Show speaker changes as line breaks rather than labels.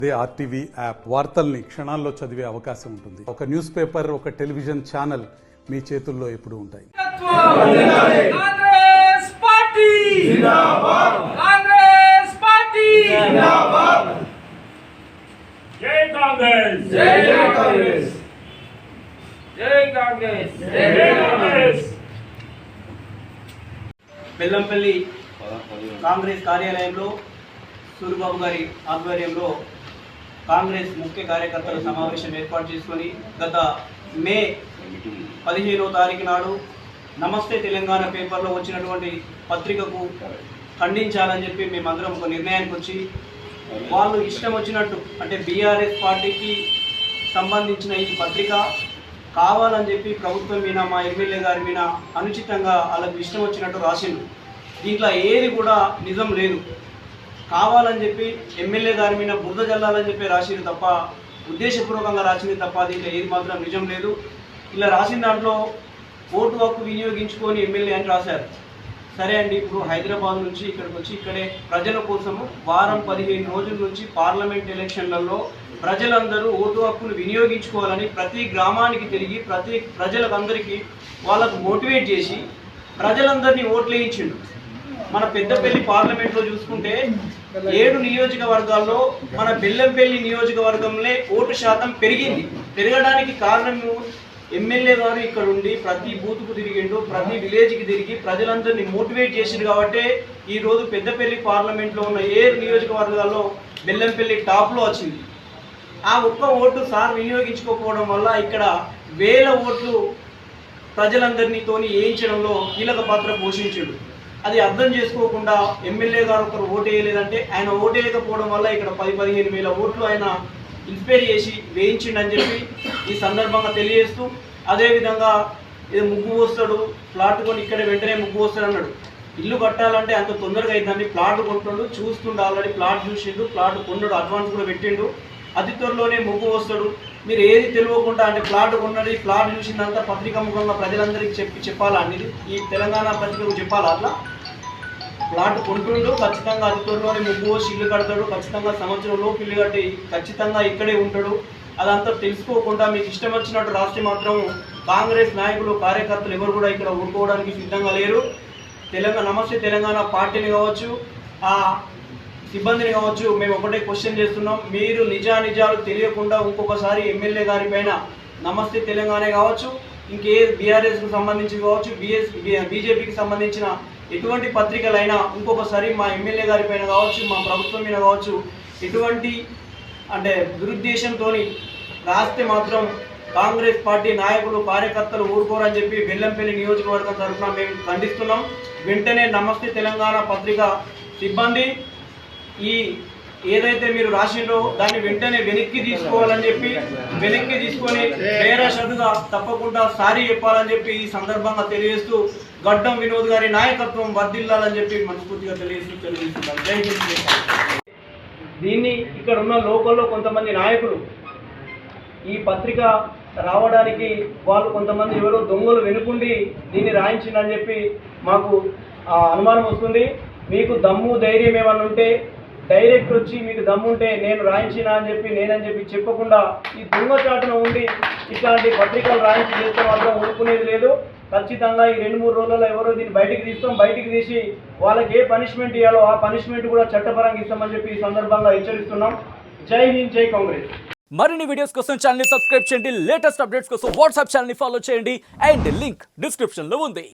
అదే RTV app వార్తల్ని క్షణాల్లో చదివే అవకాశం ఉంటుంది. ఒక న్యూస్ పేపర్, ఒక టెలివిజన్ ఛానల్ మీ చేతుల్లో ఎప్పుడూ ఉంటాయి.
కాంగ్రెస్ పార్టీ జిందాబాద్, కాంగ్రెస్ పార్టీ జిందాబాద్.
జై కాంగ్రెస్,
జై కాంగ్రెస్, జై కాంగ్రెస్,
జై కాంగ్రెస్.
బెల్లంపల్లి కాంగ్రెస్ కార్యాలయంలో సూరిబాబు గారి ఆధ్వర్యంలో కాంగ్రెస్ ముఖ్య కార్యకర్తల సమావేశం ఏర్పాటు చేసుకొని గత మే 15వ తారీఖు నాడు నమస్తే తెలంగాణ పేపర్లో వచ్చినటువంటి పత్రికకు ఖండించాలని చెప్పి మేమందరం ఒక నిర్ణయానికి వచ్చి, వాళ్ళు ఇష్టం వచ్చినట్టు అంటే బీఆర్ఎస్ పార్టీకి సంబంధించిన ఈ పత్రిక కావాలని చెప్పి ప్రభుత్వం మీద, మా ఎమ్మెల్యే గారి మీద అనుచితంగా వాళ్ళకు ఇష్టం వచ్చినట్టు రాసిండు. దీంట్లో ఏది కూడా నిజం లేదు. కావాలని చెప్పి ఎమ్మెల్యే గారి మీద బురద జల్లాలని చెప్పి రాసింది తప్ప, ఉద్దేశపూర్వకంగా రాసింది తప్ప దీంట్లో ఏది మాత్రం నిజం లేదు. ఇలా రాసిన దాంట్లో ఓటు హక్కు వినియోగించుకొని ఎమ్మెల్యే అని రాశారు. సరే అండి, ఇప్పుడు హైదరాబాద్ నుంచి ఇక్కడికి వచ్చి ఇక్కడే ప్రజల కోసము వారం 15 రోజుల నుంచి పార్లమెంట్ ఎలక్షన్లలో ప్రజలందరూ ఓటు హక్కును వినియోగించుకోవాలని ప్రతి గ్రామానికి తిరిగి ప్రతి ప్రజలందరికీ వాళ్ళకు మోటివేట్ చేసి ప్రజలందరినీ ఓట్లు వేయించిండు. మన పెద్దపల్లి పార్లమెంట్లో చూసుకుంటే 7 నియోజకవర్గాల్లో మన బెల్లంపల్లి నియోజకవర్గంలో ఓటు శాతం పెరిగింది. పెరగడానికి కారణము ఎమ్మెల్యే గారు ఇక్కడ ఉండి ప్రతి బూత్కు తిరిగిండు, ప్రతి విలేజ్కి తిరిగి ప్రజలందరినీ మోటివేట్ చేసిండు. కాబట్టి ఈరోజు పెద్దపల్లి పార్లమెంట్లో ఉన్న 7 నియోజకవర్గాల్లో బెల్లంపల్లి టాప్లో వచ్చింది. ఆ ఒక్క ఓటు సార్ వినియోగించుకోకపోవడం వల్ల ఇక్కడ వేల ఓట్లు ప్రజలందరినీతోని వేయించడంలో కీలక పాత్ర పోషించాడు. అది అర్థం చేసుకోకుండా ఎమ్మెల్యే గారు ఒకరు ఓటు వేయలేదంటే ఆయన ఓటు వేయకపోవడం వల్ల ఇక్కడ 10-15 వేల ఓట్లు ఆయన ఇన్స్పైర్ చేసి వేయించిండని చెప్పి ఈ సందర్భంగా తెలియజేస్తూ, అదేవిధంగా ఇది ముగ్గు పోస్తాడు, ప్లాట్ కొని ఇక్కడ వెంటనే ముగ్గు పోస్తాడు అన్నాడు. ఇల్లు కట్టాలంటే అంత తొందరగా అవుతుందండి. ప్లాట్ కొంటుండు, చూస్తుండు, ఆల్రెడీ ప్లాట్ చూసిండు, ప్లాట్ కొన్నాడు, అడ్వాన్స్ కూడా పెట్టిండు, అతి త్వరలోనే ముగ్గు వస్తాడు. మీరు ఏది తెలియకుండా అంటే ప్లాట్ కొన్నది, ప్లాట్ చూసిందంతా పత్రికాముఖంగా ప్రజలందరికీ చెప్పాలా అండి? ఈ తెలంగాణ పత్రికకు చెప్పాలా? అట్లా ప్లాట్ కొంటుండు, ఖచ్చితంగా అతి త్వరలోనే ముగ్గు పోసి ఇల్లు కడతాడు, ఖచ్చితంగా సంవత్సరంలోపు ఇల్లు కట్టి ఖచ్చితంగా ఇక్కడే ఉంటాడు. అదంతా తెలుసుకోకుండా మీకు ఇష్టం వచ్చినట్టు రాస్తే మాత్రం కాంగ్రెస్ నాయకులు, కార్యకర్తలు ఎవరు కూడా ఇక్కడ ఊరుకోవడానికి సిద్ధంగా లేరు. నమస్తే తెలంగాణ పార్టీని కావచ్చు, ఆ సిబ్బందిని కావచ్చు, మేము ఒకటే క్వశ్చన్ చేస్తున్నాం. మీరు నిజాలు తెలియకుండా ఇంకొకసారి ఎమ్మెల్యే గారి పైన నమస్తే తెలంగాణ కావచ్చు, ఇంకే బీఆర్ఎస్కు సంబంధించి కావచ్చు, బీజేపీకి సంబంధించిన ఎటువంటి పత్రికలైనా ఇంకొకసారి మా ఎమ్మెల్యే గారి పైన కావచ్చు, మా ప్రభుత్వం మీద కావచ్చు ఎటువంటి అంటే దురుద్దేశంతో రాస్తే మాత్రం కాంగ్రెస్ పార్టీ నాయకులు, కార్యకర్తలు ఊరుకోరని చెప్పి బెల్లంపల్లి నియోజకవర్గం తరఫున మేము ఖండిస్తున్నాం. వెంటనే నమస్తే తెలంగాణ పత్రిక సిబ్బంది ఈ ఏదైతే మీరు రాసిండ్రో దాన్ని వెంటనే వెనక్కి తీసుకోవాలని చెప్పి, వెనక్కి తీసుకొని బేరషదుగా తప్పకుండా సారీ చెప్పాలని చెప్పి ఈ సందర్భంగా తెలియజేస్తూ, గడ్డం వినోద్ గారి నాయకత్వం వర్ధిల్లాలని చెప్పి మనస్ఫూర్తిగా తెలియజేస్తున్నాం. జై హింద్. దీన్ని ఇక్కడ ఉన్న లోకల్లో కొంతమంది నాయకులు ఈ పత్రిక రావడానికి వాళ్ళు కొంతమంది ఎవరో దొంగలు వెనుకుండి దీన్ని రాయించిందని చెప్పి మాకు అనుమానం వస్తుంది. మీకు దమ్ము ధైర్యం ఏమన్నా ఉంటే డైరెక్ట్ వచ్చి మీకు దమ్ముంటే నేను రాయించినా అని చెప్పి నేనని చెప్పి చెప్పకుండా ఈ దొంగచాటున ఉండి ఇట్లాంటి పత్రికలు రాయించి చేస్తే మాత్రం ఊరుకునేది లేదు. ఖచ్చితంగా ఈ 2-3 రోజుల్లో ఎవరో దీన్ని బయటికి తీస్తాం. బయటికి తీసి వాళ్ళకి ఏ పనిష్మెంట్ ఇవ్వాలో ఆ పనిష్మెంట్ కూడా చట్టపరంగా ఇస్తామని చెప్పి ఈ సందర్భంగా హెచ్చరిస్తున్నాం. జై హింద్, జై కాంగ్రెస్.
మరిన్ని వీడియోస్ కోసం ఛానల్ ని సబ్స్క్రైబ్ చేయండి. లేటెస్ట్ అప్డేట్స్ కోసం వాట్సాప్ ఛానల్ ని ఫాలో చేయండి. అండ్ లింక్ డిస్క్రిప్షన్ లో ఉంది.